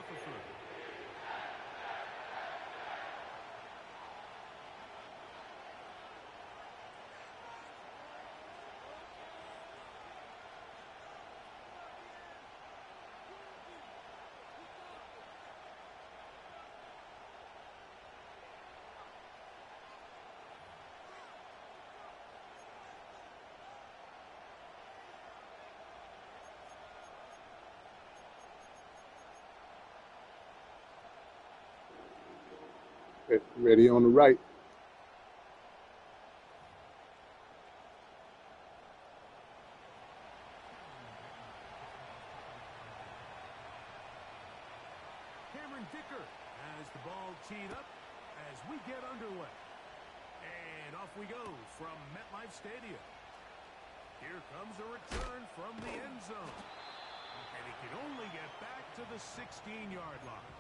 for further. Ready on the right. Has the ball teed up as we get underway. And off we go from MetLife Stadium. Here comes a return from the end zone. And he can only get back to the 16-yard line.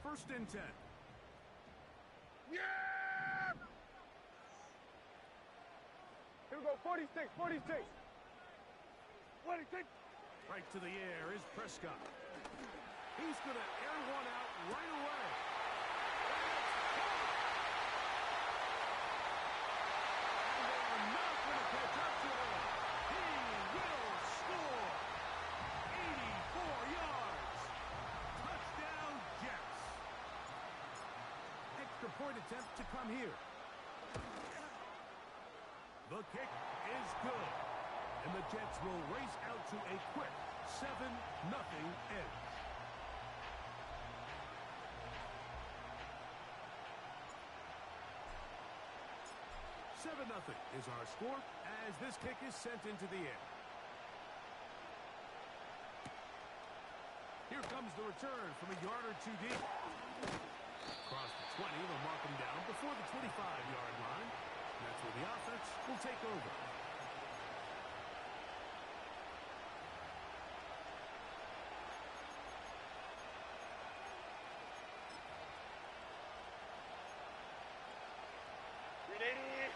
First and 10. Yeah! Here we go, 46, 46. 46. Right to the air is Prescott. He's going to air one out right away. And they are not going to catch up to him. He will score. 84 yards. Touchdown, Jets. Extra point attempt to come here. The kick is good. And the Jets will race out to a quick 7-0 edge. Nothing is our score as this kick is sent into the air. Here comes the return from a yard or two deep. Across the 20, they'll mark him down before the 25-yard line. That's where the offense will take over.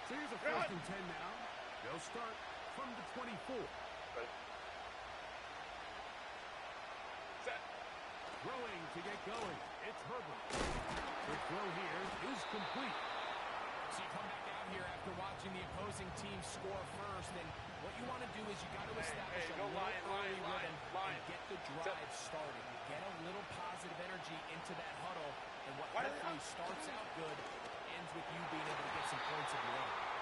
So here's a first and 10 now. They'll start from the 24. Set. Throwing to get going. It's Herbert. The throw here is complete. So you come back out here after watching the opposing team score first, and what you want to do is you got to establish a little early rhythm and get the drive started. Get a little positive energy into that huddle, and what hopefully starts out good ends with you being able to get some points of your own.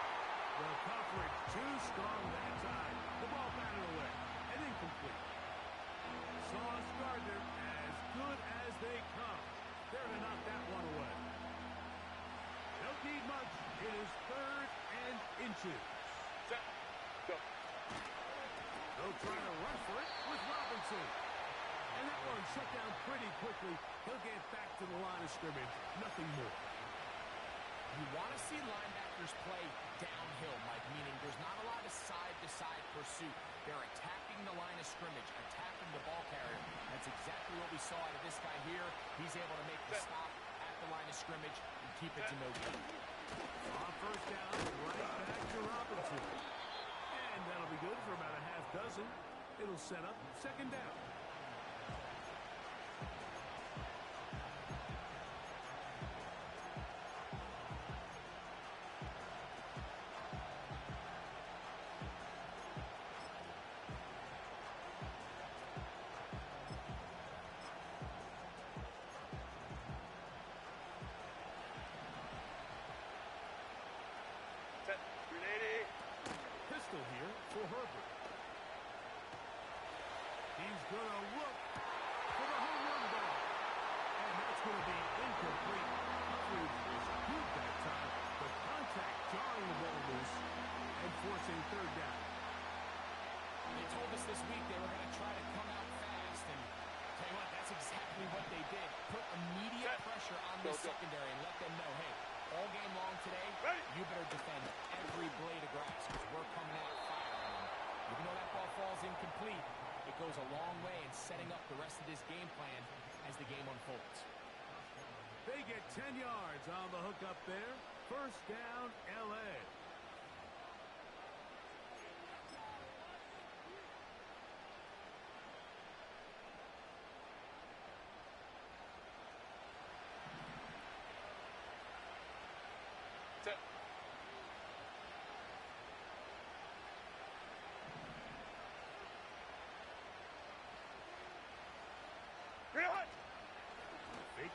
The coverage too strong that time. The ball batted away and incomplete. Sauce Gardner as good as they come. There to knock that one away. Don't need much. It is 3rd and inches. Set. Go. They'll try to run for it with Robinson. And that one shut down pretty quickly. He'll get back to the line of scrimmage. Nothing more. You want to see linebackers play downhill, Mike, meaning there's not a lot of side-to-side pursuit. They're attacking the line of scrimmage, attacking the ball carrier. That's exactly what we saw out of this guy here. He's able to make the stop at the line of scrimmage and keep it to no gain. On first down, right back to Robinson. And that'll be good for about a half dozen. It'll set up 2nd down. Pistol here for Herbert. He's going to look for the home run ball. And that's going to be incomplete. Coverage was good that time. The contact jarring the ball loose and forcing 3rd down. They told us this week they were going to try to come out fast. And tell you what, that's exactly what they did. Put immediate pressure on the secondary and let them know, hey, all game long today, you better defend every blade of grass because we're coming out firing. Even though that ball falls incomplete, it goes a long way in setting up the rest of this game plan as the game unfolds. They get 10 yards on the hook up there. First down, L.A.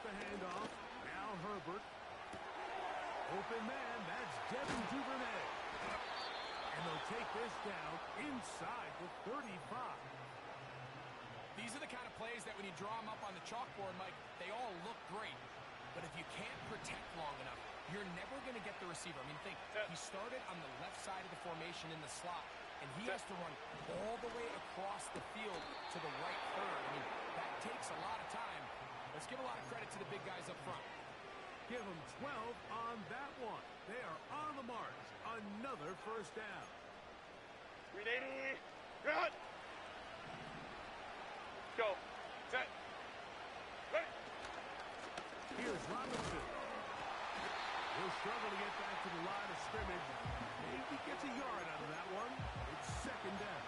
the handoff. Now Herbert. Open man, that's Devin Duvernay. And they'll take this down inside the 35. These are the kind of plays that when you draw them up on the chalkboard, Mike, they all look great. But if you can't protect long enough, you're never going to get the receiver. I mean, think, he started on the left side of the formation in the slot, and he has to run all the way across the field to the right third. I mean, that takes a lot of time. Let's give a lot of credit to the big guys up front. Give them 12 on that one. They are on the march. Another first down. 380. Run. Go. Set. Ready. Here's Robinson. He'll struggle to get back to the line of scrimmage. Maybe he gets a yard out of that one. It's second down.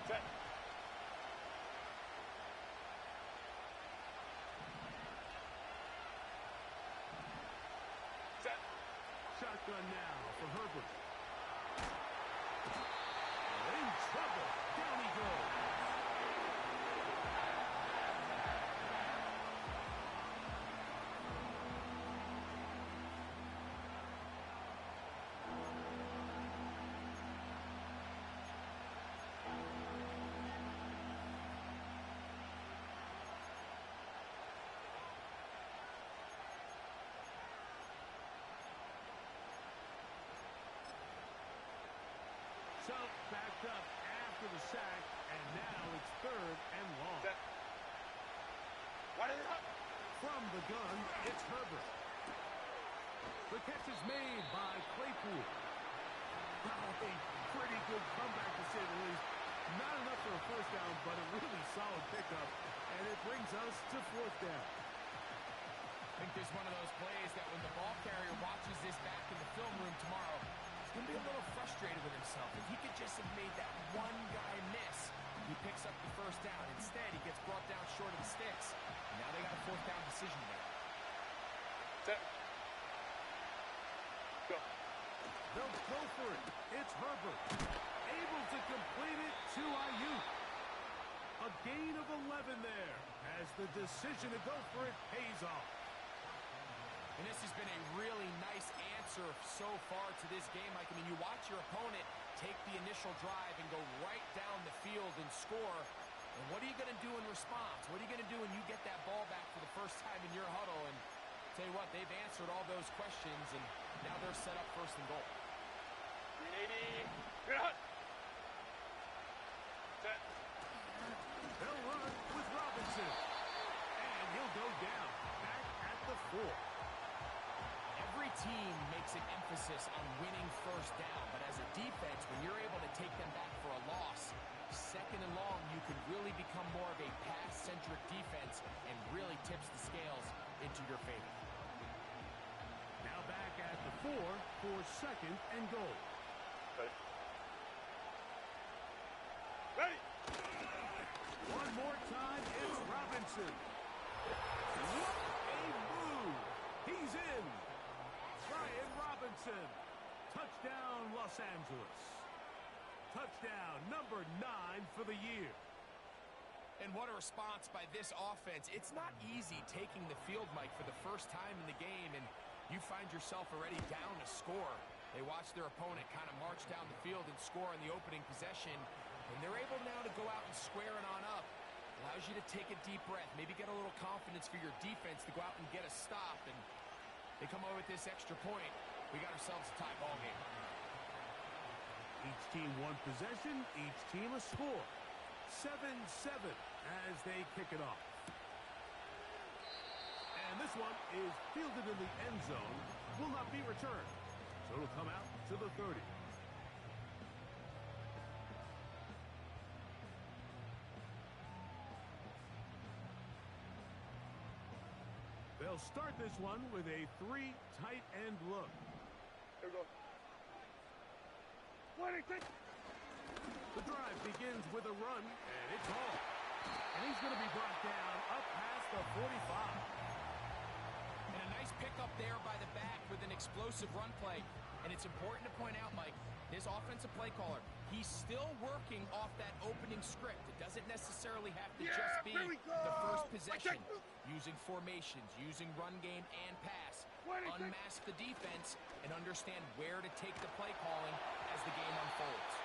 Set. Set. Shotgun now for Herbert. In trouble. Down he goes. So backed up after the sack, and now it's third and long. Set. One and up. From the gun, it's Herbert. The catch is made by Claypool. Wow, a pretty good comeback to say the least. Not enough for a first down, but a really solid pickup, and it brings us to fourth down. I think there's one of those plays that when the ball carrier watches this back in the film room tomorrow, he's going to be a little frustrated with himself. If he could just have made that one guy miss, he picks up the first down. Instead, he gets brought down short of the sticks. Now they got a fourth down decision to make. Set. Go. They'll go for it. It's Herbert. Able to complete it to Ayuk. A gain of 11 there as the decision to go for it pays off. And this has been a really nice answer so far to this game. Like, I mean, you watch your opponent take the initial drive and go right down the field and score. And what are you going to do in response? What are you going to do when you get that ball back for the first time in your huddle? And tell you what, they've answered all those questions, and now they're set up first and goal. 380. Run. Set. They'll run with Robinson. And he'll go down back at the 4. Every team makes an emphasis on winning first down, but as a defense, when you're able to take them back for a loss, second and long, you can really become more of a pass-centric defense and really tips the scales into your favor. Now back at the 4 for second and goal. Ready. Ready. One more time, it's Robinson. What a move. He's in. Brian Robinson. Touchdown, Los Angeles. Touchdown number 9 for the year. And what a response by this offense. It's not easy taking the field, Mike, for the first time in the game, and you find yourself already down a score. They watch their opponent kind of march down the field and score in the opening possession, and they're able now to go out and square it on up. Allows you to take a deep breath, maybe get a little confidence for your defense to go out and get a stop, and they come away with this extra point. We got ourselves a tie ball game. Each team one possession, each team a score. 7-7 as they kick it off. And this one is fielded in the end zone, will not be returned. So it'll come out to the 30. They'll start this one with a 3 tight end look. Here we go. 26. The drive begins with a run, and it's all. And he's going to be brought down up past the 45. And a nice pickup there by the back with an explosive run play. And it's important to point out, Mike, this offensive play caller, he's still working off that opening script. It doesn't necessarily have to just be the first possession. Using formations, using run game and pass. Unmask the defense and understand where to take the play calling as the game unfolds.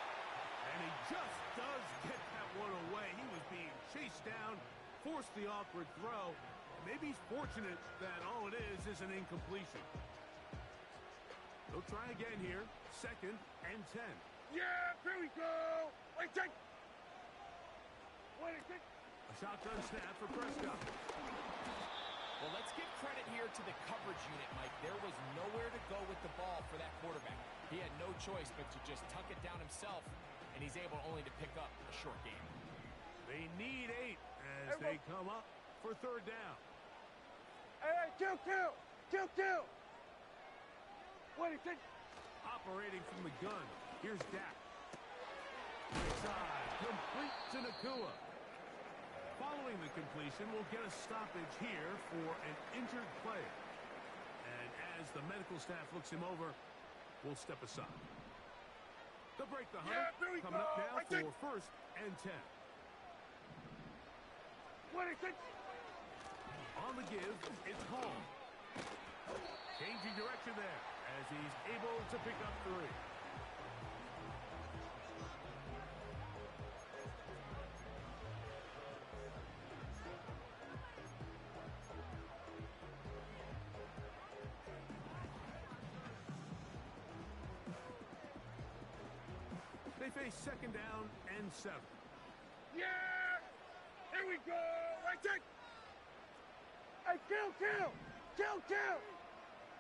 And he just does get that one away. He was being chased down, forced the awkward throw. Maybe he's fortunate that all it is an incompletion. They'll try again here. 2nd and 10. Yeah, here we go. Wait, take. A shotgun snap for Prescott. Well, let's give credit here to the coverage unit, Mike. There was nowhere to go with the ball for that quarterback. He had no choice but to just tuck it down himself, and he's able only to pick up a short game. They need 8 as they come up for 3rd down. Hey, kill. Wait, take. Operating from the gun. Here's Dak. Inside, complete to Nakua. Following the completion, we'll get a stoppage here for an injured player. And as the medical staff looks him over, we'll step aside. They'll break the hunt. Coming up now for 1st and 10. On the give, it's Hall. Changing direction there as he's able to pick up 3. They face 2nd down and 7. Yeah! Here we go! Right, take! Hey, kill!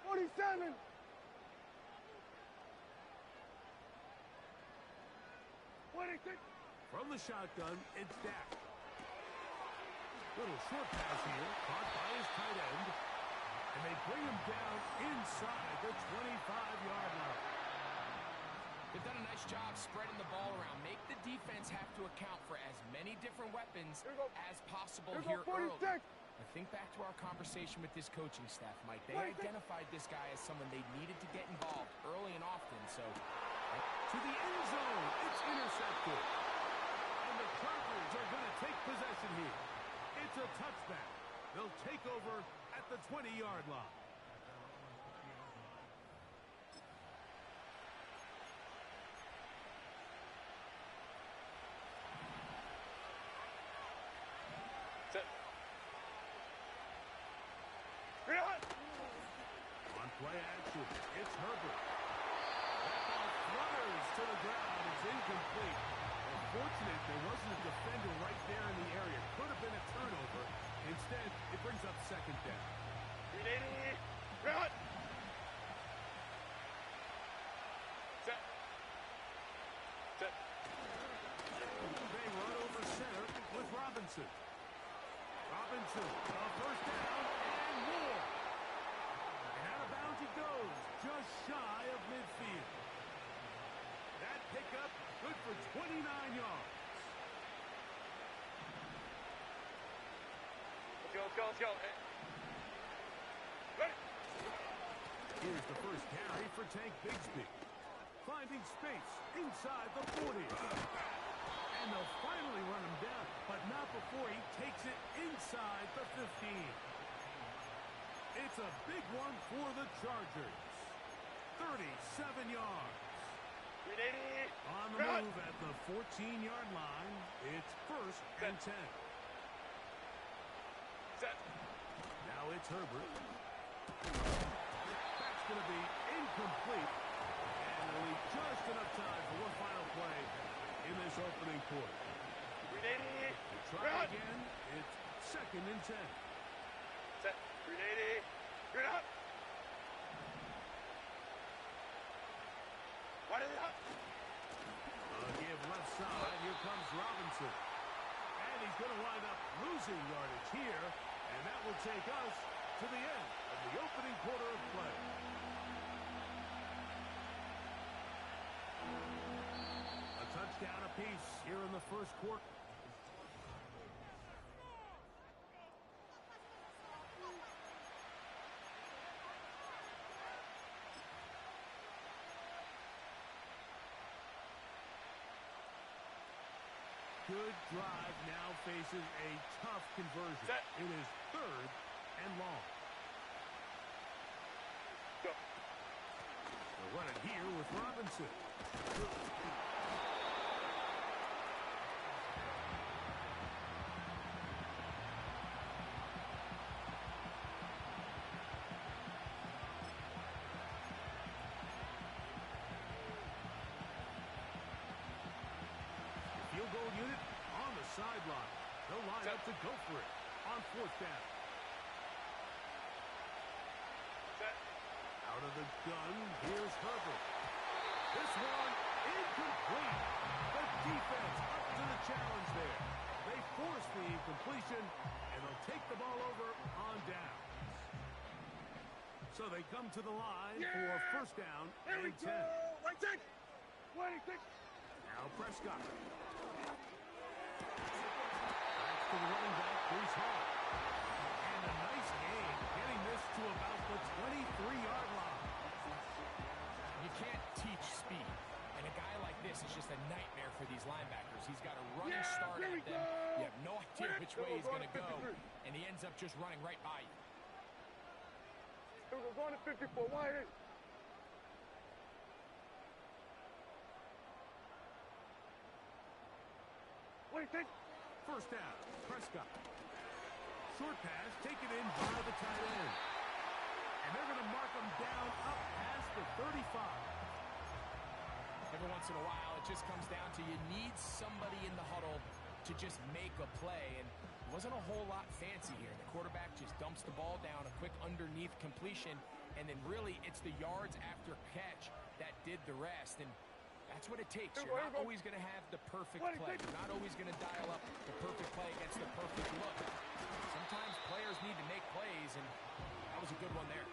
47! What is it? From the shotgun, it's Dak. Little short pass here, caught by his tight end. And they bring him down inside the 25-yard line. They've done a nice job spreading the ball around. Make the defense have to account for as many different weapons as possible here early. I think back to our conversation with this coaching staff, Mike. They identified this guy as someone they needed to get involved early and often. So to the end zone, it's intercepted. And the Chargers are going to take possession here. It's a touchback. They'll take over at the 20-yard line. On play action, it's Herbert. That ball flutters to the ground. It's incomplete. Unfortunate there wasn't a defender right there in the area. Could have been a turnover. Instead, it brings up 2nd down. They run over center with Robinson. Robinson, a 1st down and more. And out of bounds he goes, just shy of midfield. That pickup good for 29 yards. Let's go. Ready? Here's the first carry for Tank Bigsby. Finding space inside the 40. And they'll finally run him down, but not before he takes it inside the 15. It's a big one for the Chargers. 37 yards. On the move at the 14-yard line, it's 1st and 10. Now it's Herbert. That's going to be incomplete. And they'll leave just enough time for one final play in this opening quarter. They try again. It's 2nd and 10. Give left side. Here comes Robinson. And he's going to wind up losing yardage here. And that will take us to the end of the opening quarter of play. A touchdown down apiece here in the first quarter. Good drive now faces a tough conversion. Set. It is 3rd and long. Go. They'll run it here with Robinson. Field goal unit on the sideline. They'll line up to go for it on 4th down. Set. Out of the gun, here's Herbert. This one incomplete. The defense up to the challenge there. They force the incompletion, and they'll take the ball over on down. So they come to the line for 1st down and 10. Right take. 26. Now Prescott. Back to the running back, Bruce Hall. And a nice gain, getting this to about the 23-yard line. You can't teach speed. And a guy like this is just a nightmare for these linebackers. He's got a running start at them. You have no idea which way he's going to go. And he ends up just running right by you. Here we go. Going to 54. Wide in. What do you think? 1st down, Prescott. Short pass, taken in by the tight end. And they're going to mark him down up past the 35. Every once in a while, it just comes down to you need somebody in the huddle to just make a play. And it wasn't a whole lot fancy here. The quarterback just dumps the ball down, a quick underneath completion, and then really it's the yards after catch that did the rest. And that's what it takes. You're not always going to have the perfect play. You're not always going to dial up the perfect play against the perfect look. Sometimes players need to make plays, and that was a good one there.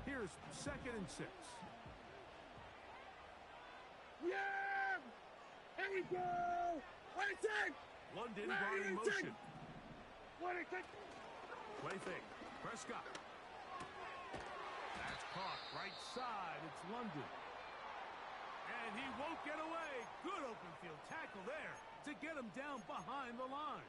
Here's 2nd and 6. Yeah! Here we go! What do you think? London brought in motion. What do you think? Play fake. Prescott. That's caught right side. It's London. And he won't get away. Good open field tackle there to get him down behind the line.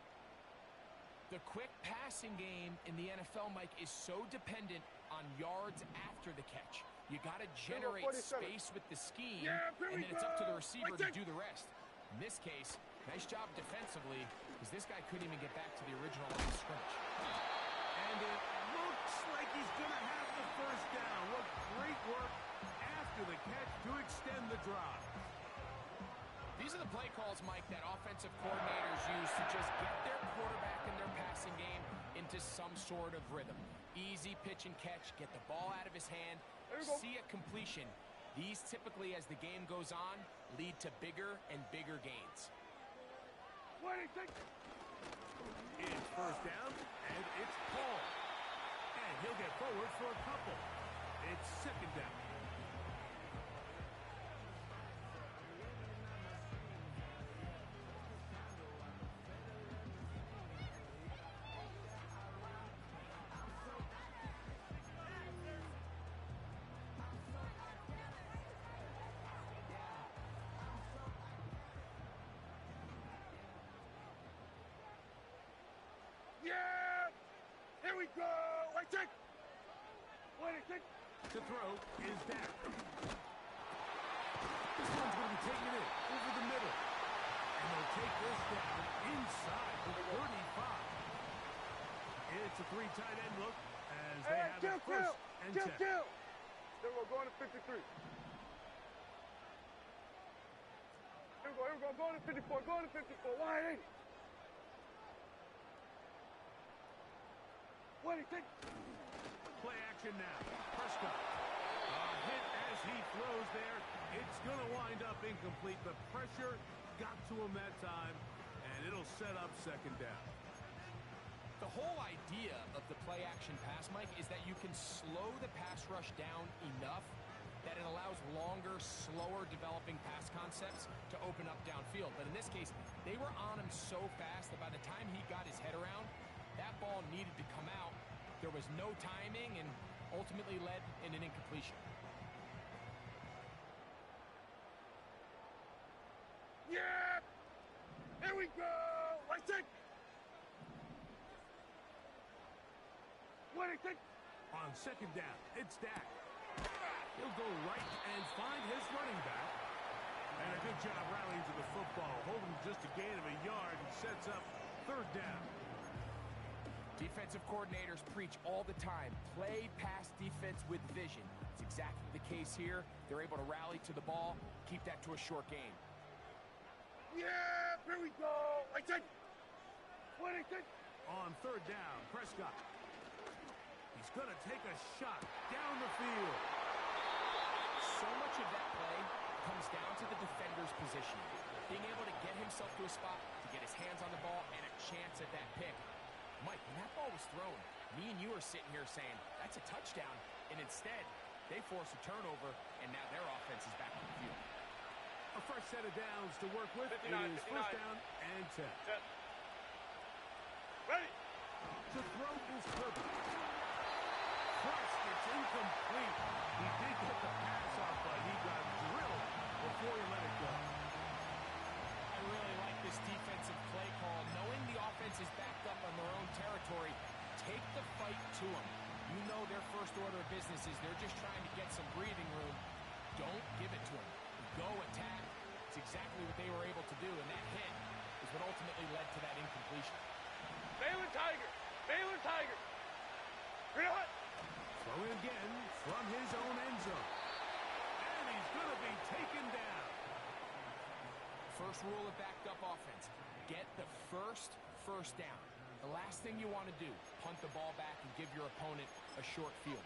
The quick passing game in the NFL, Mike, is so dependent on yards after the catch. You got to generate space with the scheme, and then it's up to the receiver to do the rest. In this case, nice job defensively, because this guy couldn't even get back to the original line of scrimmage. And it looks like he's going to have the 1st down. What great work after the catch to extend the drive. These are the play calls, Mike, that offensive coordinators use to just get their quarterback and their passing game into some sort of rhythm. Easy pitch and catch, get the ball out of his hand, see a completion. These typically, as the game goes on, lead to bigger and bigger gains. What do you think? It's 1st down, and it's Paul. And he'll get forward for a couple. It's 2nd down. Yeah! Here we go! Right take! What do you think? To throw is down. This one's going to be taken in over the middle. And they'll take this down inside the 35. It's a 3 tight end look as they have it 1st and 10. Kill! Here we go, going to 53. Here we go, going to 54, going to 54. Wide in. What do you think? Play action now. Prescott. A hit as he throws there. It's going to wind up incomplete. The pressure got to him that time, and it'll set up 2nd down. The whole idea of the play-action pass, Mike, is that you can slow the pass rush down enough that it allows longer, slower developing pass concepts to open up downfield. But in this case, they were on him so fast that by the time he got his head around, that ball needed to come out. There was no timing and ultimately led in an incompletion. Yeah! Here we go! I think! What do you think? On second down, it's Dak. He'll go right and find his running back. And a good job rallying to the football, holding just a gain of a yard and sets up third down. Defensive coordinators preach all the time, play pass defense with vision. It's exactly the case here. They're able to rally to the ball, keep that to a short game. Yeah! Here we go! I think! What do you think? On third down, Prescott. He's going to take a shot down the field. So much of that play comes down to the defender's position. Being able to get himself to a spot, to get his hands on the ball, and a chance at that pick. Mike, when that ball was thrown, me and you are sitting here saying, that's a touchdown. And instead, they force a turnover, and now their offense is back on the field. A fresh set of downs to work with. 59, It is 59. first down and 10. Set. Ready! To throw is Herbert. Crushed, it's incomplete. He did get the pass off, but he got drilled before he let it go. I really like this defensive play call. Knowing the offense is backed up on their own territory, take the fight to them. You know their first order of business is they're just trying to get some breathing room. Don't give it to them. Go attack. It's exactly what they were able to do, and that hit is what ultimately led to that incompletion. Baylor Tiger! Baylor Tiger! Real hot! Throwing again from his own end zone. And he's going to be taken down. First rule of backed up offense, get the first down. The last thing you want to do, punt the ball back and give your opponent a short field.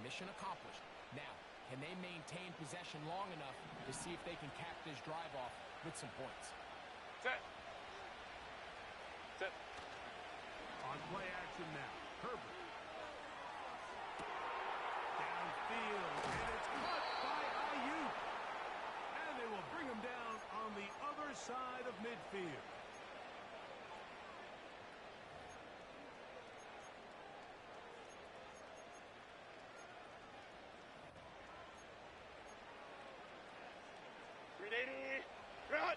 Mission accomplished. Now, can they maintain possession long enough to see if they can cap this drive off with some points? Set. Set. On play action now, Herbert. Downfield, and it's caught by Ayuk. And they will bring him down on the other side of midfield. Run!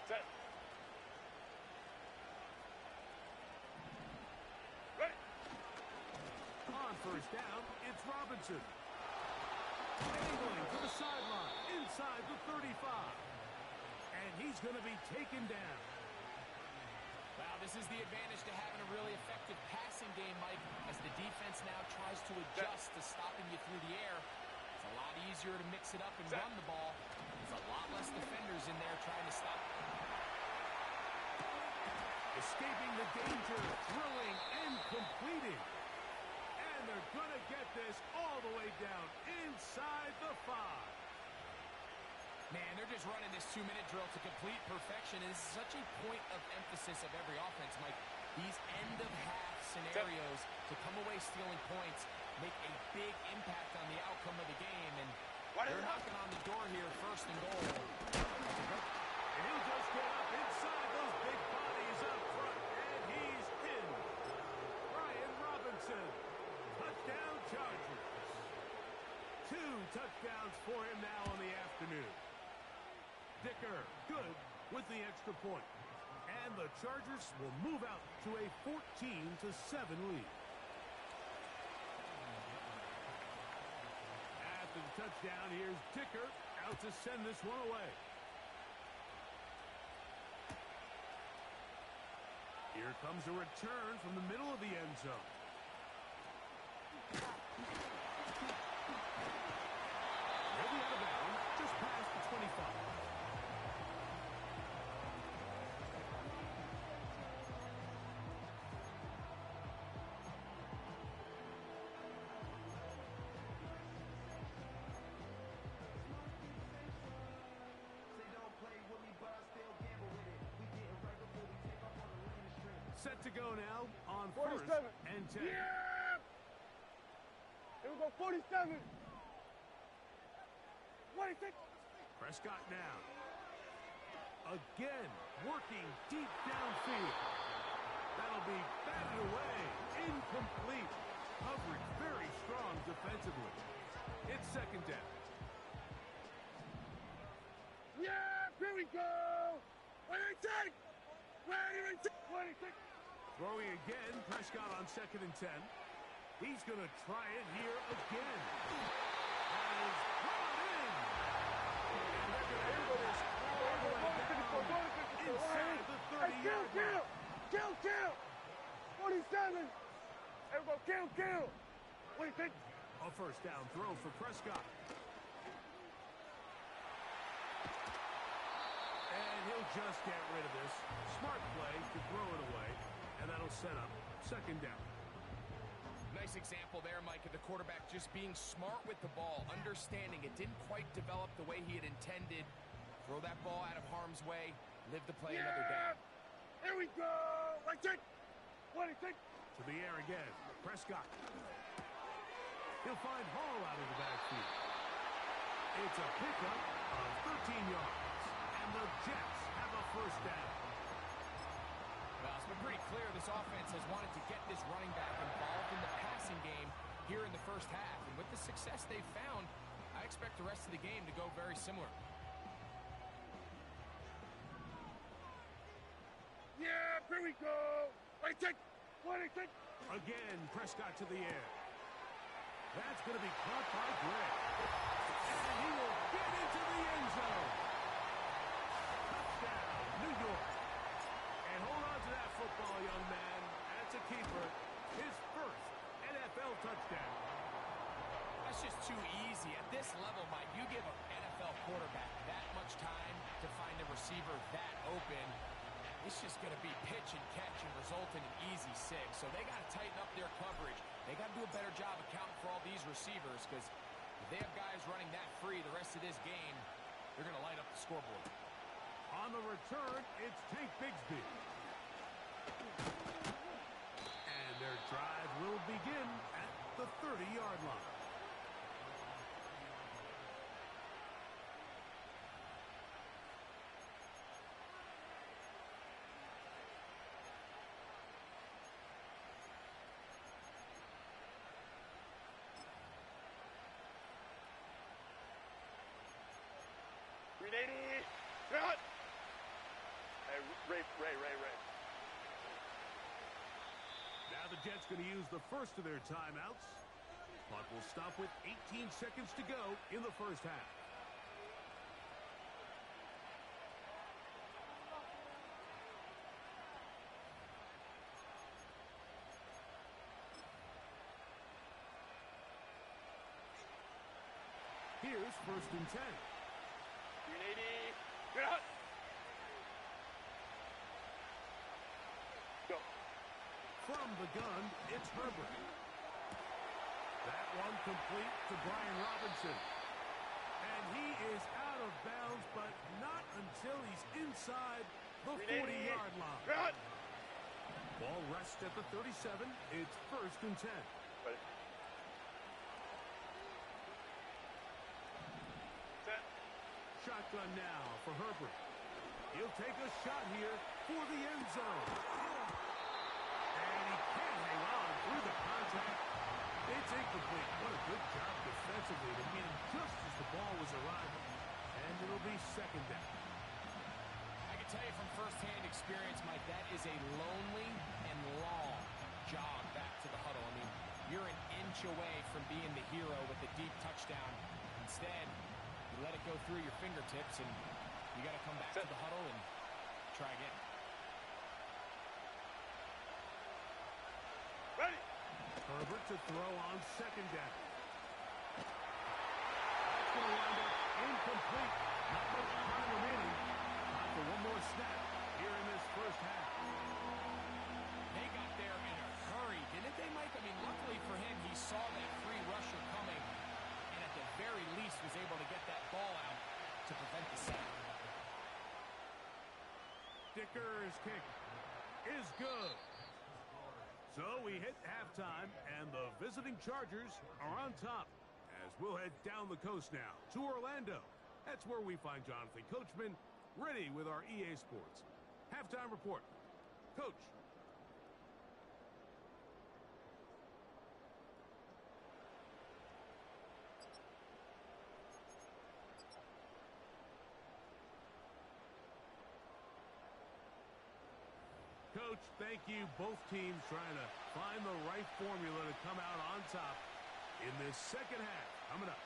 Set. Ready! On first down, it's Robinson. Angling to the sideline, inside the 35. And he's going to be taken down. Wow, this is the advantage to having a really effective passing game, Mike, as the defense now tries to adjust to stopping you through the air. It's a lot easier to mix it up and run the ball. There's a lot less defenders in there trying to stop it. Escaping the danger, drilling and completing. And they're going to get this all the way down inside the 5. Man, they're just running this 2-minute drill to complete perfection. It's such a point of emphasis of every offense, Mike. These end-of-half scenarios to come away stealing points make a big impact on the outcome of the game. And they're knocking on the door here, first and goal. And he'll just get up inside those big bodies up front. And he's in. Brian Robinson. Touchdown Chargers. 2 touchdowns for him now on the afternoon. Dicker, good with the extra point. And the Chargers will move out to a 14-7 lead. After the touchdown, here's Dicker out to send this one away. Here comes a return from the middle of the end zone. They'll be out of bounds, just past the 25. Set to go now on 47. first and 10. Yeah! Here we go, 47. 26. Prescott now. Again, working deep downfield. That'll be batted away. Incomplete. Coverage very strong defensively. It's second down. Yeah, here we go. 26. 26. Throwing again, Prescott on second and 10. He's going to try it here again. Has brought in. And they're going to have this all the way down inside the 30-yard line. Kill. 47. Everybody kill. What do you think? A first down throw for Prescott. And he'll just get rid of this. Smart play to throw it away. And that'll set up second down. Nice example there, Mike, of the quarterback just being smart with the ball, understanding it didn't quite develop the way he had intended. Throw that ball out of harm's way, live to play another down. Here we go. 26. 26. To the air again. Prescott. He'll find Hall out of the backfield. It's a pickup of 13 yards. And the Jets have a first down. Well, it's been pretty clear this offense has wanted to get this running back involved in the passing game here in the first half. And with the success they've found, I expect the rest of the game to go very similar. Yeah, here we go. 26. Again, Prescott to the air. That's going to be caught by Gray. And he will get into the end zone. Touchdown, New York. And hold on to that football, young man. That's a keeper. His first NFL touchdown. That's just too easy. At this level, Mike, you give an NFL quarterback that much time to find a receiver that open, it's just going to be pitch and catch and result in an easy 6. So they got to tighten up their coverage. They got to do a better job accounting for all these receivers, because if they have guys running that free the rest of this game, they're going to light up the scoreboard. On the return, it's Tank Bigsby. And their drive will begin at the 30-yard line. Cut. Hey, Ray. Now the Jets going to use the first of their timeouts. Clock will stop with 18 seconds to go in the first half. Here's first and 10. 380. Cut. Go. From the gun, it's Herbert. That one complete to Brian Robinson. And he is out of bounds, but not until he's inside the 40-yard line. Cut. Ball rests at the 37. It's first and 10. Ready. Set. Shotgun now for Herbert. He'll take a shot here for the end zone. And he can't hang on through the contact. It's incomplete. What a good job defensively to meet him just as the ball was arriving. And it'll be second down. I can tell you from firsthand experience, Mike, that is a lonely and long jog back to the huddle. I mean, you're an inch away from being the hero with a deep touchdown. Instead, you let it go through your fingertips, and you got to come back to the huddle and try again. Ready. Herbert to throw on second down. That's going to wind up incomplete. Not much time remaining. Time for one more snap here in this first half. They got there in a hurry, didn't they, Mike? I mean, luckily for him, he saw that free rusher coming, and at the very least was able to get that ball out to prevent the sack. Dicker's kick is good. So we hit halftime, and the visiting Chargers are on top. As we'll head down the coast now to Orlando. That's where we find Jonathan Coachman ready with our EA Sports halftime report. Coach. Coach, thank you. Both teams trying to find the right formula to come out on top in this second half. Coming up.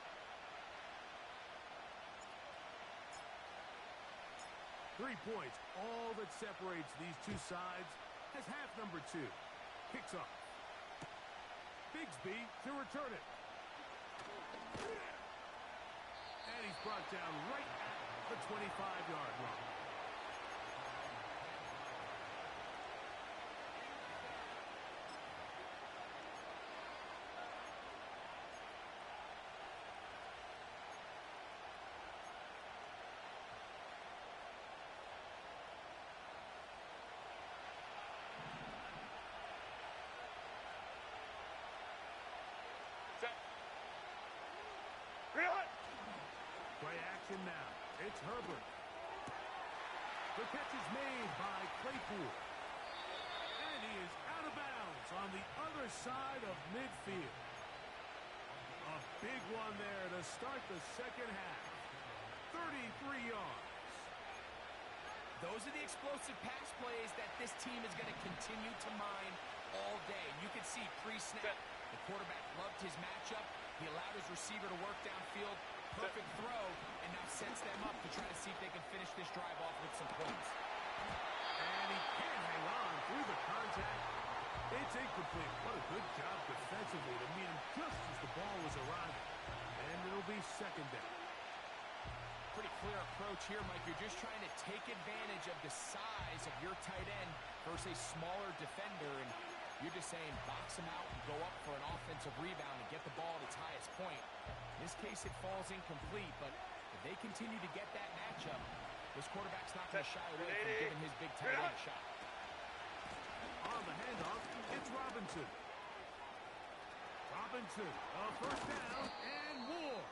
3 points, all that separates these two sides as half number 2 kicks off. Bigsby to return it. And he's brought down right at the 25-yard line. Play action now. It's Herbert. The catch is made by Claypool. And he is out of bounds on the other side of midfield. A big one there to start the second half. 33 yards. Those are the explosive pass plays that this team is going to continue to mine all day. You can see pre-snap, the quarterback loved his matchup. He allowed his receiver to work downfield. Perfect throw, and now sets them up to try to see if they can finish this drive off with some points. And he can't hang on through the contact. It's incomplete. What a good job defensively to meet him just as the ball was arriving. And it'll be second down. Pretty clear approach here, Mike. You're just trying to take advantage of the size of your tight end versus a smaller defender, and you're just saying box him out and go up for an offensive rebound and get the ball at its highest point. In this case, it falls incomplete, but if they continue to get that matchup, this quarterback's not going to shy away from giving his big tight end a shot. On the handoff, it's Robinson. Robinson, a first down, and more.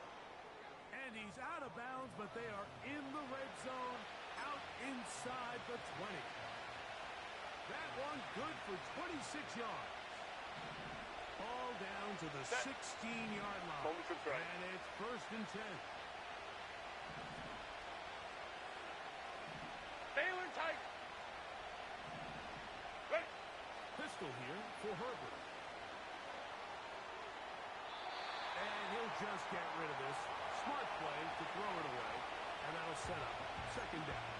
And he's out of bounds, but they are in the red zone, out inside the 20. That one good for 26 yards. Ball down to the 16-yard line. And it's first and 10. Baylor tight. Ready. Pistol here for Herbert. And he'll just get rid of this. Smart play to throw it away. And that'll set up second down.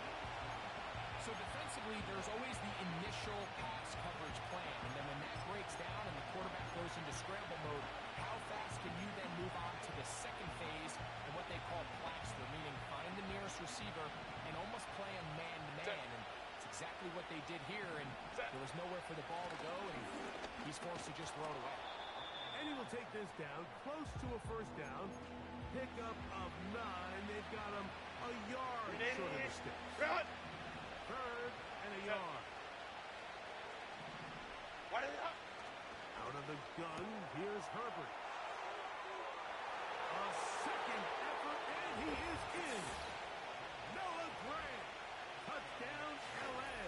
So defensively, there's always the initial pass coverage plan. And then when that breaks down and the quarterback goes into scramble mode, how fast can you then move on to the second phase and what they call plaster, meaning find the nearest receiver and almost play a man-to-man. And it's exactly what they did here. And there was nowhere for the ball to go, and he's forced to just throw it away. And he will take this down close to a first down. Pickup of 9. They've got him a yard short of the sticks. Third and a yard. Out of the gun, here's Herbert. A second effort, and he is in. Noah Grant. Touchdown, L.A.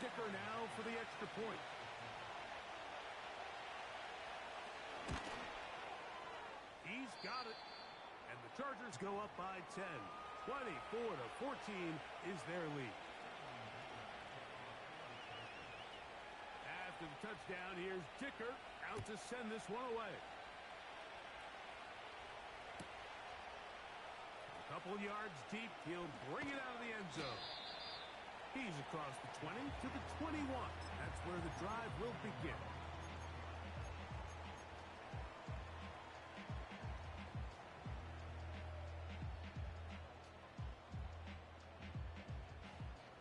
Dicker now for the extra point. He's got it. And the Chargers go up by 10. 24-14 is their lead. After the touchdown, here's Dicker out to send this one away. A couple yards deep, he'll bring it out of the end zone. He's across the 20 to the 21. That's where the drive will begin.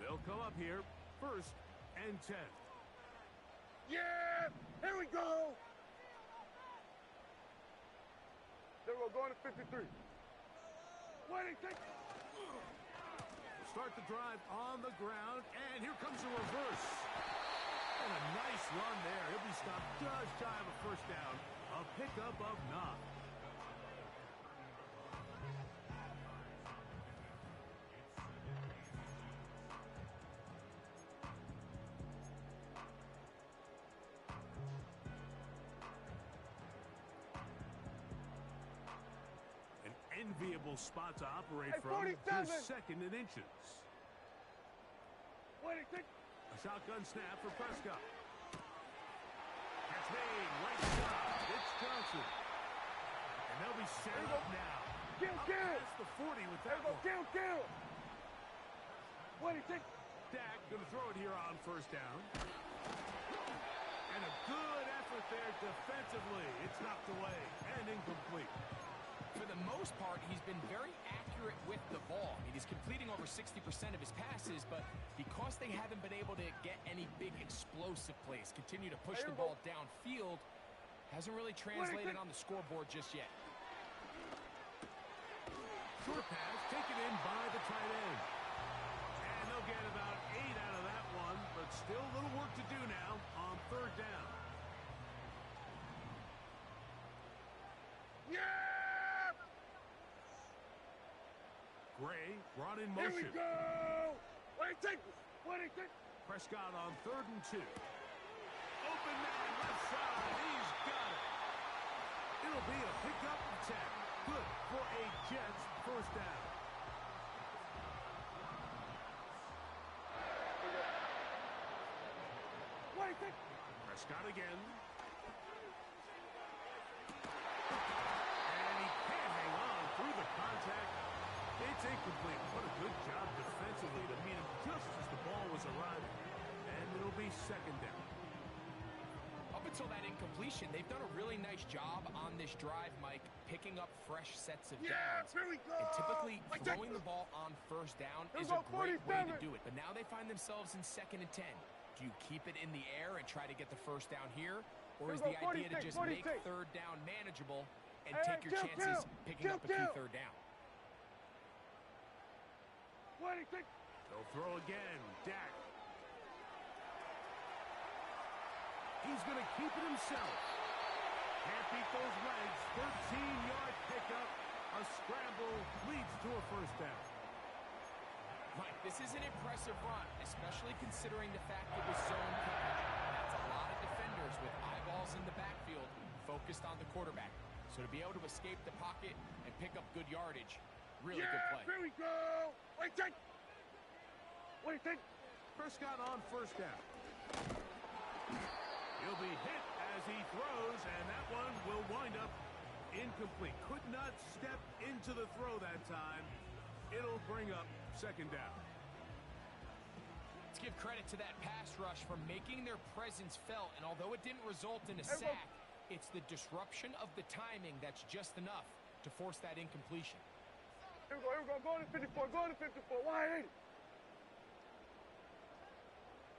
They'll come up here, first and 10. Yeah! Here we go! There we go, going to 53. Waiting, take. Start the drive on the ground, and here comes a reverse. And a nice run there. He'll be stopped just shy of a first down. A pickup of 9. An enviable spot to operate from. 47. Here's second and inches. Waiting, take. A shotgun snap for Prescott. Catch made, right side. It's Johnson. And they'll be set up now. Kill. Past the 40 with that one. Kill. Waiting, take. Dak going to throw it here on first down. And a good effort there defensively. It's knocked away and incomplete. For the most part, he's been very accurate with the ball. I mean, he's completing over 60% of his passes, but because they haven't been able to get any big explosive plays, continue to push the ball downfield, hasn't really translated on the scoreboard just yet. Short pass taken in by the tight end. And they'll get about 8 out of that one, but still a little work to do now on third down. Yeah! Gray brought in Here motion. we go! Waiting, take. Prescott on 3rd and 2. Open man, left side. He's got it. It'll be a pickup of 10. Good for a Jets first down. Waiting. Prescott again. And he can't hang on through the contact. It's incomplete. What a good job defensively to meet him just as the ball was arriving. And it'll be second down. Up until that incompletion, they've done a really nice job on this drive, Mike, picking up fresh sets of downs. Here we go! And typically, throwing the ball on first down is a great way to do it. But now they find themselves in 2nd and 10. Do you keep it in the air and try to get the first down here? Or is the idea to just make third down manageable and take your chances picking up a key third down? They'll throw again. Dak. He's going to keep it himself. Can't beat those legs. 13-yard pickup. A scramble leads to a first down. Mike, this is an impressive run, especially considering the fact it was zone coverage. That's a lot of defenders with eyeballs in the backfield focused on the quarterback. So to be able to escape the pocket and pick up good yardage, really good play. Here we go! Waiting. Prescott on first down. He'll be hit as he throws, and that one will wind up incomplete. Could not step into the throw that time. It'll bring up second down. Let's give credit to that pass rush for making their presence felt, and although it didn't result in a sack, it's the disruption of the timing that's just enough to force that incompletion. Here we go. Go to 54. Wide.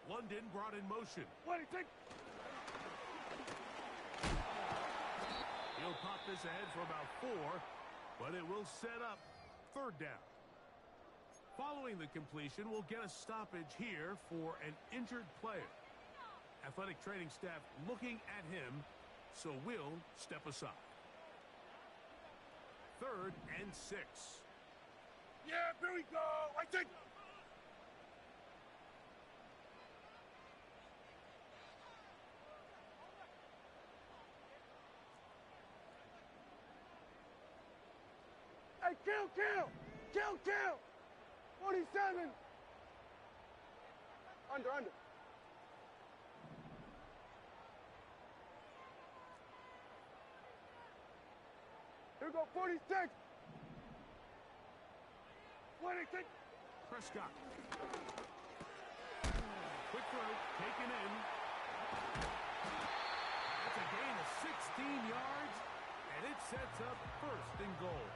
London brought in motion. Waiting. He'll pop this ahead for about 4, but it will set up third down. Following the completion, we'll get a stoppage here for an injured player. Athletic training staff looking at him, so we'll step aside. 3rd and 6. Yeah, here we go. Waiting. Hey, kill! 47! Under. Here we go, 46! Waiting. Prescott. Quick throw, taken in. That's a gain of 16 yards, and it sets up 1st and goal.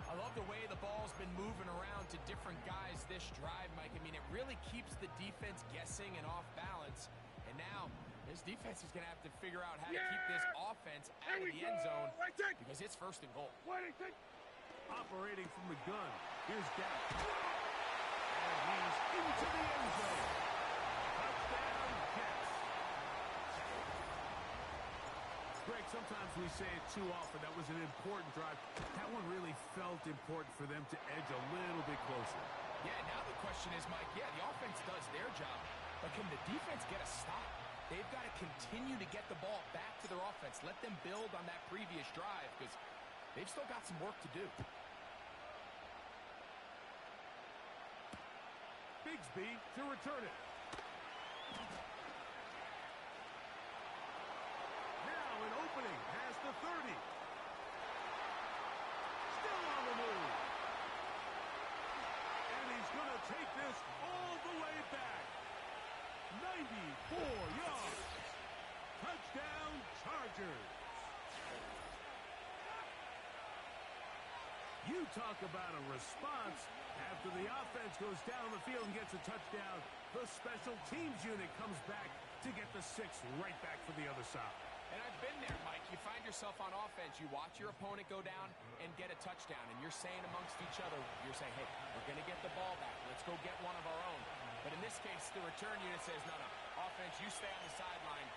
I love the way the ball's been moving around to different guys this drive, Mike. I mean, it really keeps the defense guessing and off balance. And now, this defense is going to have to figure out how to keep this offense out of the end zone because it's 1st and goal. Waiting. operating from the gun. Here's Dak. And he's into the end zone. Touchdown, Jets. Greg, sometimes we say it too often. That was an important drive. That one really felt important for them to edge a little bit closer. Yeah, now the question is, Mike, yeah, the offense does their job, but can the defense get a stop? They've got to continue to get the ball back to their offense. Let them build on that previous drive because they've still got some work to do. Bigsby to return it. Now an opening past the 30. Still on the move. And he's going to take this all the way back. 94 yards. Touchdown, Chargers. You talk about a response. After the offense goes down the field and gets a touchdown, the special teams unit comes back to get the 6 right back for the other side. And I've been there, Mike. You find yourself on offense, you watch your opponent go down and get a touchdown, and you're saying amongst each other, you're saying, hey, we're going to get the ball back. Let's go get one of our own. But in this case, the return unit says, no, offense, you stay on the sideline.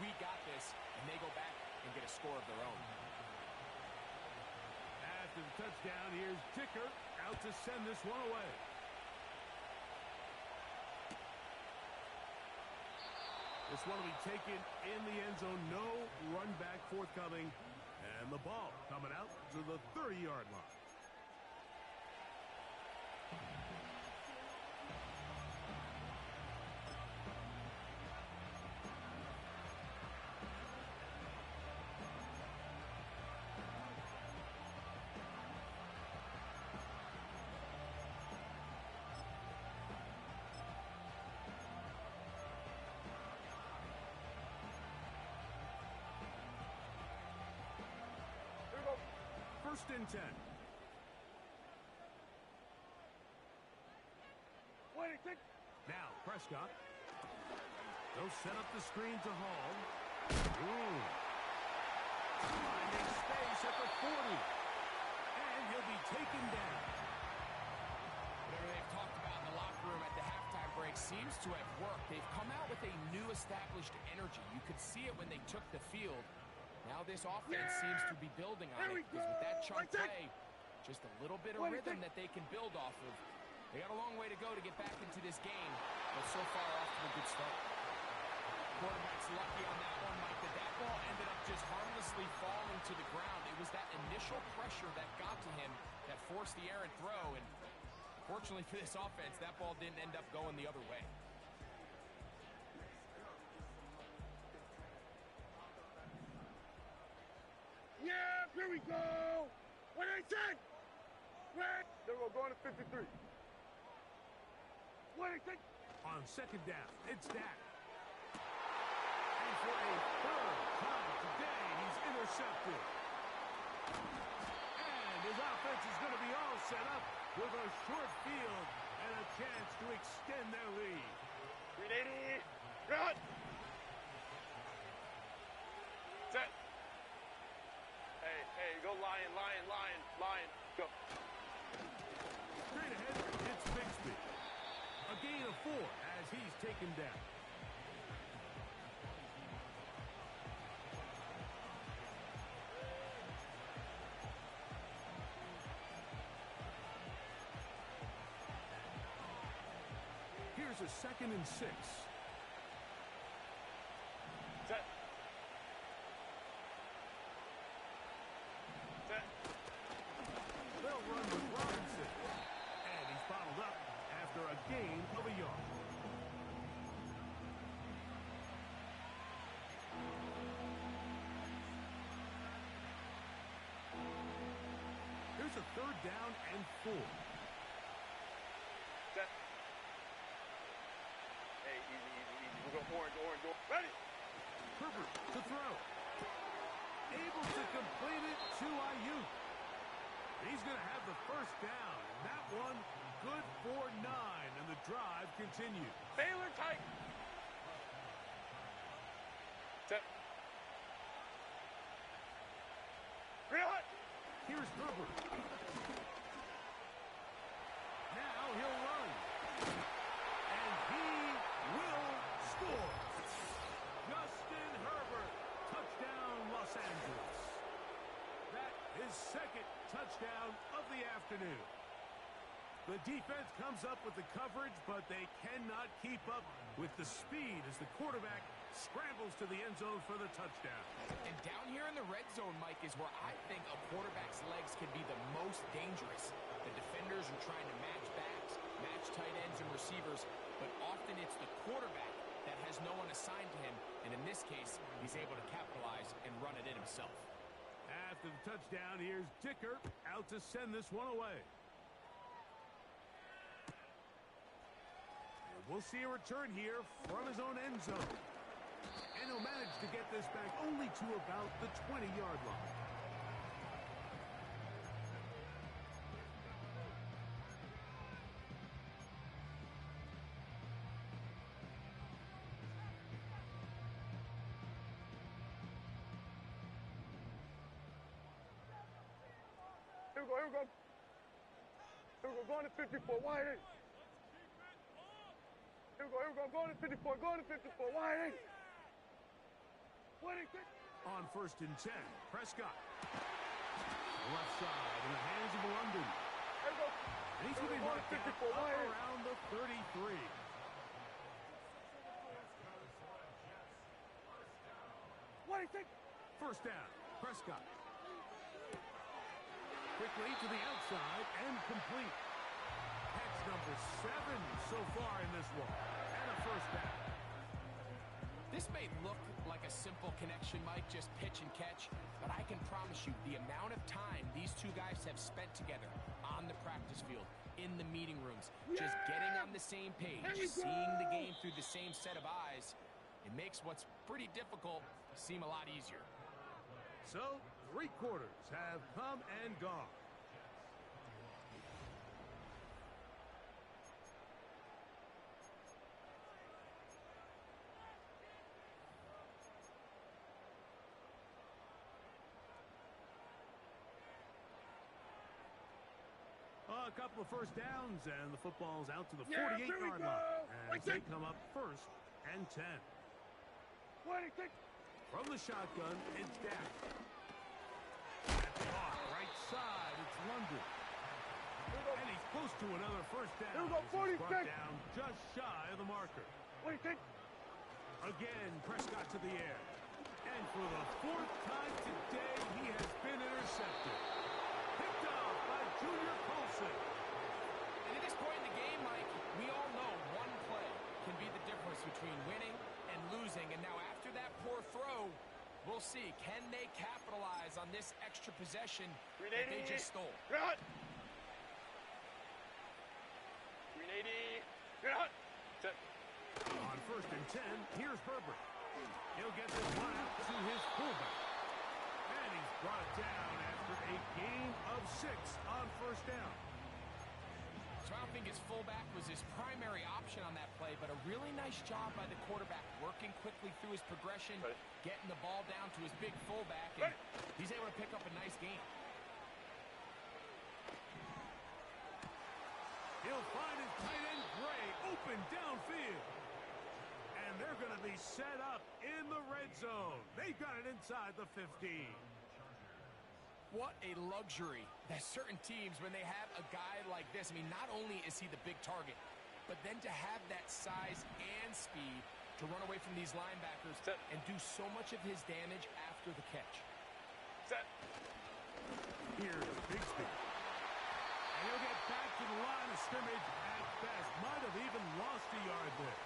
We got this, and they go back and get a score of their own. After the touchdown, here's Ticker out to send this one away. This one will be taken in the end zone. No run back forthcoming. And the ball coming out to the 30-yard line. First and 10. Now Prescott. They'll set up the screen to Hall. Ooh. Finding space at the 40. And he'll be taken down. Whatever they've talked about in the locker room at the halftime break seems to have worked. They've come out with a new established energy. You could see it when they took the field. Now this offense seems to be building on it because with that chunk play, just a little bit of rhythm that they can build off of. They got a long way to go to get back into this game, but so far off to a good start. Quarterback's lucky on that one, Mike, that ball ended up just harmlessly falling to the ground. It was that initial pressure that got to him that forced the errant throw, and fortunately for this offense, that ball didn't end up going the other way. Yeah, here we go. What I said. Right. There we go, going to 53. What I think. On second down, it's Dak. And for a third time today, he's intercepted. And his offense is going to be all set up with a short field and a chance to extend their lead. 380. Run. Set. Hey, go Lion. Go. Straight ahead, it's Bigsby. A gain of 4 as he's taken down. Here's a 2nd and 6. Set. They'll run with Robinson. And he's bottled up after a gain of a yard. Here's a 3rd down and 4. Set. Hey, easy. We're going orange. Ready. Herbert to throw. Able to complete it to Ayuk. He's going to have the 1st down. And that one good for 9. And the drive continues. Baylor tight. Set. Real hot. Here's Herbert. touchdown of the afternoon. The defense comes up with the coverage, but they cannot keep up with the speed as the quarterback scrambles to the end zone for the touchdown. And down here in the red zone, Mike, is where I think a quarterback's legs can be the most dangerous. The defenders are trying to match backs, match tight ends and receivers, but often it's the quarterback that has no one assigned to him, and in this case, he's able to capitalize and run it in himself. After the touchdown, here's Dicker out to send this one away. We'll see a return here from his own end zone. And he'll manage to get this back only to about the 20-yard line. Here we go, here we go. Here we go, going to 54, wide in. Here we go, going to 54, going to 54, wide in. On 1st and 10, Prescott. Left side in the hands of London. Here we go. And he's going to be marked down around the 33. What do you think? First down, Prescott. Quickly to the outside and complete. Catch number 7 so far in this one. And a first down. This may look like a simple connection, Mike, just pitch and catch, but I can promise you the amount of time these two guys have spent together on the practice field, in the meeting rooms, just getting on the same page, seeing the game through the same set of eyes, it makes what's pretty difficult seem a lot easier. So, 3 quarters have come and gone. A couple of first downs, and the football's out to the 48-yard line. As they come up 1st and 10. From the shotgun, it's down. Off right side, it's London. And he's close to another first down. Here we go, 46. Brought down just shy of the marker. Again, Prescott to the air. And for the 4th time today, he has been intercepted. Picked off by Junior Colson. And at this point in the game, Mike, we all know one play can be the difference between winning and losing. And now after that poor throw, we'll see. Can they capitalize on this extra possession that they just stole? Got. 380. Got. On 1st and 10, here's Herbert. He'll get this one out to his fullback. And he's brought it down after a gain of 6 on 1st down. So I don't think his fullback was his primary option on that play, but a really nice job by the quarterback working quickly through his progression, getting the ball down to his big fullback, and he's able to pick up a nice gain. He'll find his tight end Gray open downfield. And they're going to be set up in the red zone. They've got it inside the 15. What a luxury that certain teams, when they have a guy like this, I mean, not only is he the big target, but then to have that size and speed to run away from these linebackers and do so much of his damage after the catch. Here's Bigsby. And he'll get back to the line of scrimmage at best. Might have even lost a yard there.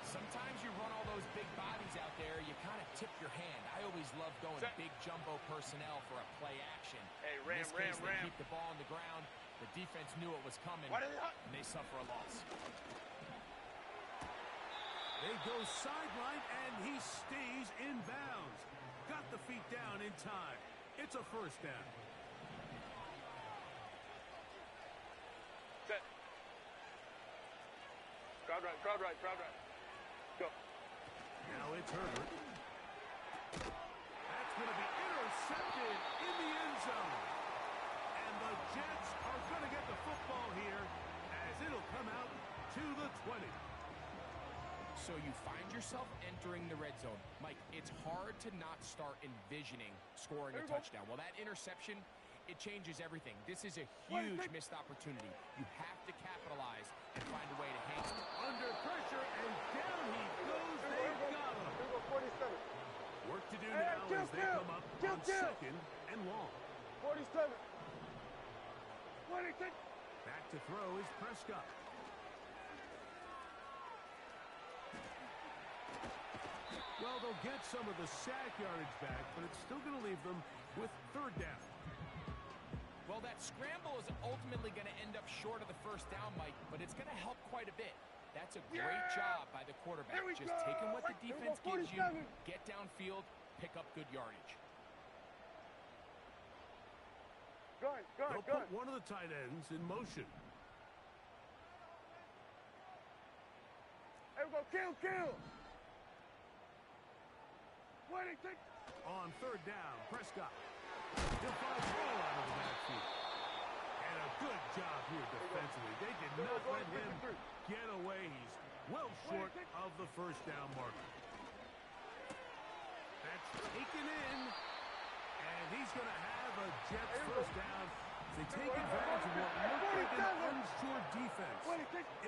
Sometimes you run all those big bodies out there, you kind of tip your hand. I always love going big jumbo personnel for a play action. Hey, In this case, they keep the ball on the ground. The defense knew it was coming, and they suffer a loss. They go sideline, and he stays in bounds. Got the feet down in time. It's a first down. Set. Crowd right. Go. Now it's Herbert. That's going to be intercepted in the end zone. And the Jets are going to get the football here as it'll come out to the 20. So you find yourself entering the red zone. Mike, it's hard to not start envisioning scoring a touchdown. Well, that interception it changes everything. This is a huge missed opportunity. You have to capitalize and find a way to hang it. Under pressure, and down he goes. They got him. Here we go, 47. Work to do now as they come up on second and long. 47. 26. Back to throw is Prescott. Well, they'll get some of the sack yardage back, but it's still going to leave them with third down. Well, that scramble is ultimately going to end up short of the first down, Mike, but it's going to help quite a bit. That's a great job by the quarterback. Just taking what the defense gives you, get downfield, pick up good yardage. They'll put one of the tight ends in motion. Here we go, kill. 26. On third down, Prescott. He'll find a throw out of the backfield. And a good job here defensively. They did not let him get away. He's well short of the first down marker. That's taken in. And he's going to have a Jets first down. They take advantage of what looked like an unsure defense.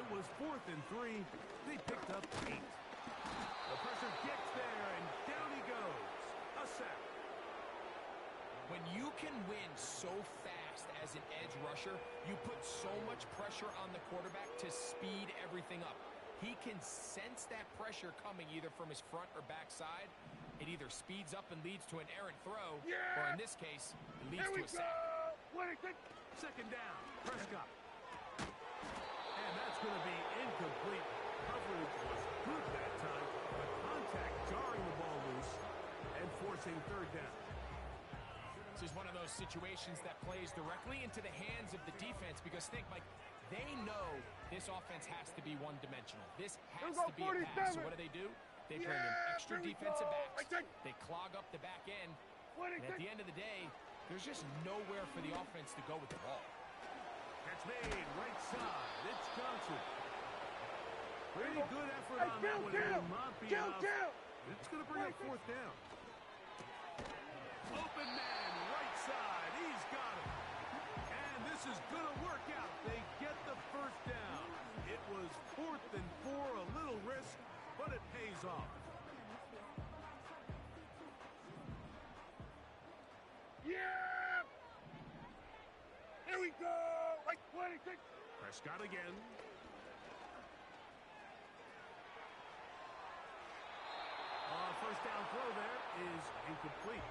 It was 4th and 3. They picked up 8. The pressure gets there, and down he goes. A sack. When you can win so fast as an edge rusher, you put so much pressure on the quarterback to speed everything up. He can sense that pressure coming either from his front or back side. It either speeds up and leads to an errant throw, or in this case, it leads to a sack. Second down, Prescott. And that's going to be incomplete. Coverage was good that time, but contact jarring the ball loose and forcing third down. This is one of those situations that plays directly into the hands of the defense because think, Mike, they know this offense has to be one-dimensional. This has to be a pass. So what do? They bring in extra defensive backs. They clog up the back end. And at the end of the day, there's just nowhere for the offense to go with the ball. Catch made, right side. It's Johnson. Pretty good effort on that one. It will not be enough. It's going to bring up fourth down. Open man, right side. He's got it. And this is going to work out. They get the first down. It was 4th and 4, a little risk, but it pays off. Yeah! Here we go! Right 26. Prescott again. First down throw there is incomplete.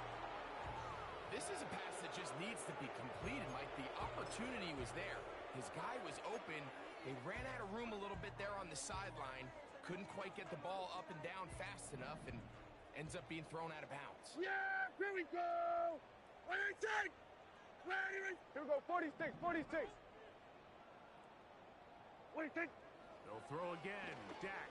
This is a pass that just needs to be completed, Mike. The opportunity was there. His guy was open. They ran out of room a little bit there on the sideline. Couldn't quite get the ball up and down fast enough and ends up being thrown out of bounds. Yeah! Here we go! 26! Here we go, 46. 26. They'll throw again. Dak.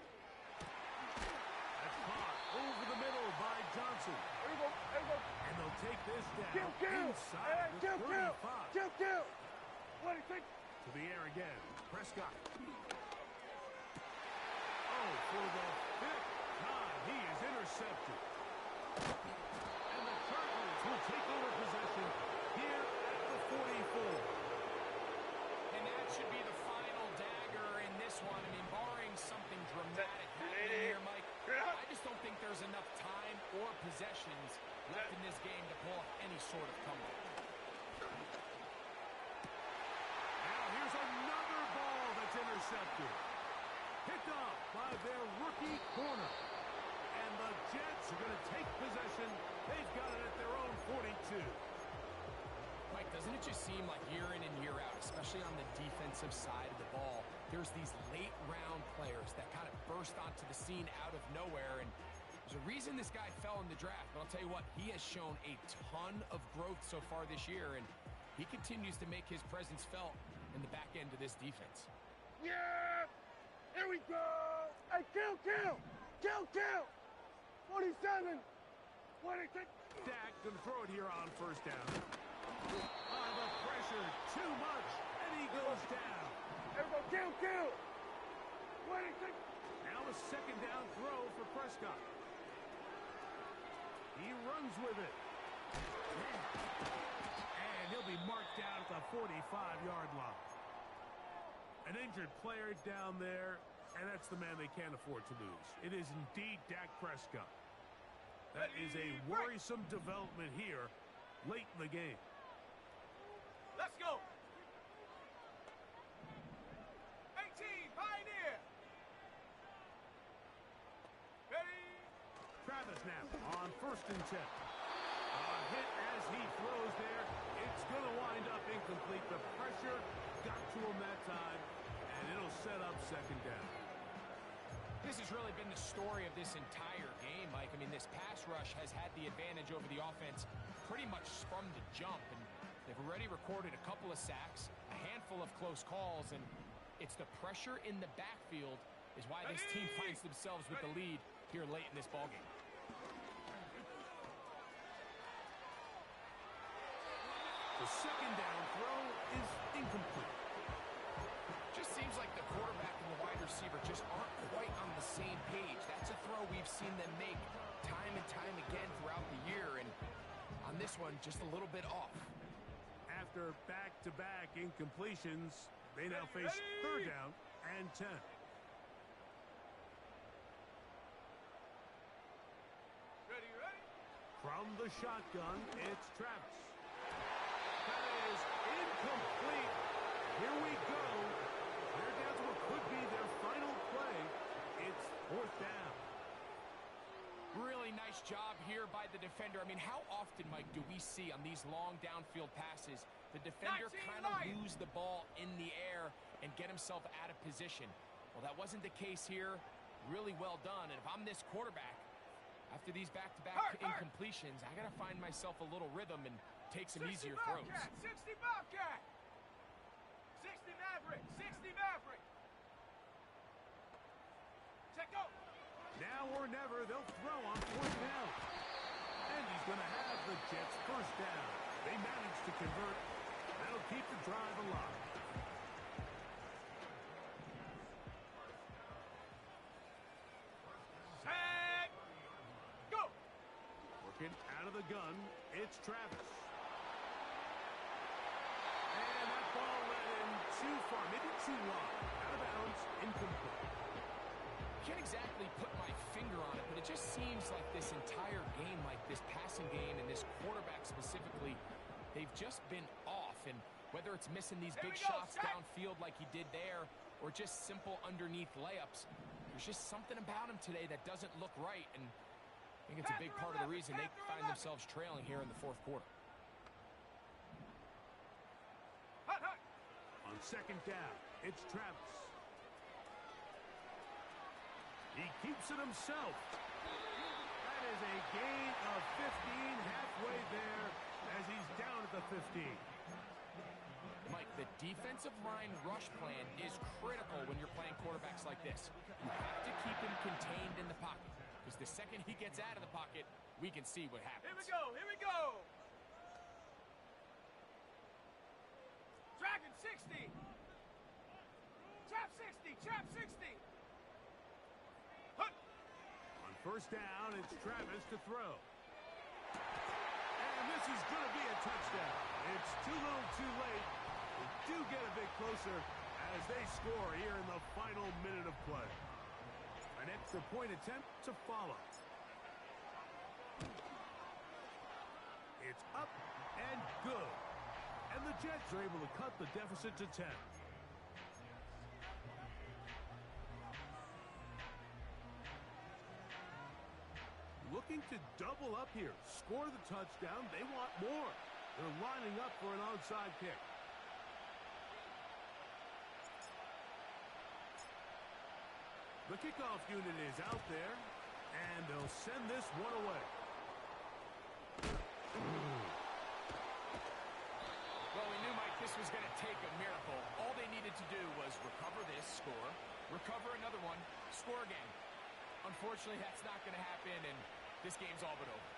That's caught over the middle by Johnson. Here we go. And they'll take this down Kill. inside the 35. Kill. 26. To the air again. Prescott. Oh, for the 5th time, he is intercepted. And the Cardinals will take over possession here at the 44. And that should be the final dagger in this one. I mean, barring something dramatic happening here, Mike, I just don't think there's enough time or possessions left in this game to pull off any sort of comeback. Now here's another ball that's intercepted. Picked up by their rookie corner. And the Jets are going to take possession. They've got it at their own 42. Mike, doesn't it just seem like year in and year out, especially on the defensive side of the ball, there's these late-round players that kind of burst onto the scene out of nowhere, and there's a reason this guy fell in the draft, but I'll tell you what, he has shown a ton of growth so far this year, and he continues to make his presence felt in the back end of this defense. Yeah! Here we go! Hey, kill! 47! 26! Dak going to throw it here on first down. The pressure, too much, and he goes down. Here we go, kill! 26! Now a second down throw for Prescott. He runs with it. And he'll be marked down at the 45-yard line. An injured player down there, and that's the man they can't afford to lose. It is indeed Dak Prescott. That is a worrisome development here late in the game. Let's go. 18, Pioneer. Ready. Travis now on 1st and 10. A hit as he throws there. It's going to wind up incomplete. The pressure got to him that time, and it'll set up 2nd down. This has really been the story of this entire game, Mike. I mean, this pass rush has had the advantage over the offense pretty much from the jump, and they've already recorded a couple of sacks, a handful of close calls, and it's the pressure in the backfield is why this team finds themselves with the lead here late in this ballgame. The 2nd down throw is incomplete. Just seems like the quarterback and the wide receiver just aren't quite on the same page. That's a throw we've seen them make time and time again throughout the year, and on this one, just a little bit off. After back-to-back incompletions, they now face 3rd down and 10. Ready. From the shotgun, it's Travis. That is incomplete. Here we go. They're down to what could be their final play. It's 4th down. Really nice job here by the defender. I mean, how often, Mike, do we see on these long downfield passes the defender kind of lose the ball in the air and get himself out of position? Well, that wasn't the case here. Really well done. And if I'm this quarterback, after these back-to-back incompletions, I got to find myself a little rhythm and take some easier throws. 60 Bobcat. 60 Maverick. 60 Maverick. Check go. Now or never, they'll throw on 4th down. And he's going to have the Jets' 1st down. They managed to convert. That'll keep the drive alive. Set. Go. Working out of the gun, it's Travis. And that ball led in too far, maybe too wide. Out of bounds, incomplete. Can't exactly put my finger on it, but it just seems like this entire game, like this passing game and this quarterback specifically, they've just been off. And whether it's missing these big shots downfield like he did there or just simple underneath layups, there's just something about him today that doesn't look right. And I think it's a big part of the reason they find themselves trailing here in the 4th quarter. On 2nd down, it's Travis. He keeps it himself. That is a gain of 15 halfway there as he's down at the 15. Mike, the defensive line rush plan is critical when you're playing quarterbacks like this. You have to keep him contained in the pocket, because the second he gets out of the pocket, we can see what happens. Here we go. Dragon 60. Trap 60. Trap 60. Hunt. On 1st down, it's Travis to throw. And this is going to be a touchdown. It's too little too late. They do get a bit closer as they score here in the final minute of play. An extra point attempt to follow. It's up and good. And the Jets are able to cut the deficit to 10. Looking to double up here. Score the touchdown. They want more. They're lining up for an onside kick. The kickoff unit is out there, and they'll send this one away. Well, we knew, Mike, this was going to take a miracle. All they needed to do was recover this, score, recover another one, score again. Unfortunately, that's not going to happen, and this game's all but over.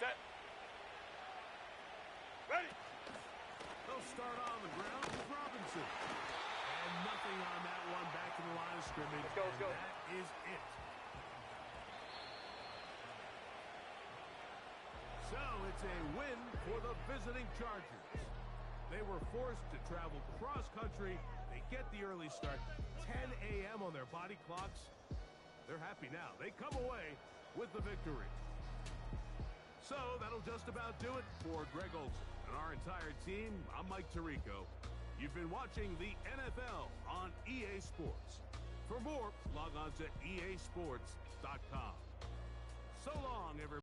Set. Ready. They'll start on the ground with Robinson. Nothing on that one, back to the line of scrimmage. Let's go. That is it. So it's a win for the visiting Chargers. They were forced to travel cross-country. They get the early start, 10 a.m. on their body clocks. They're happy now. They come away with the victory. So that'll just about do it for Greg Olsen and our entire team. I'm Mike Tirico. You've been watching the NFL on EA Sports. For more, log on to easports.com. So long, everybody.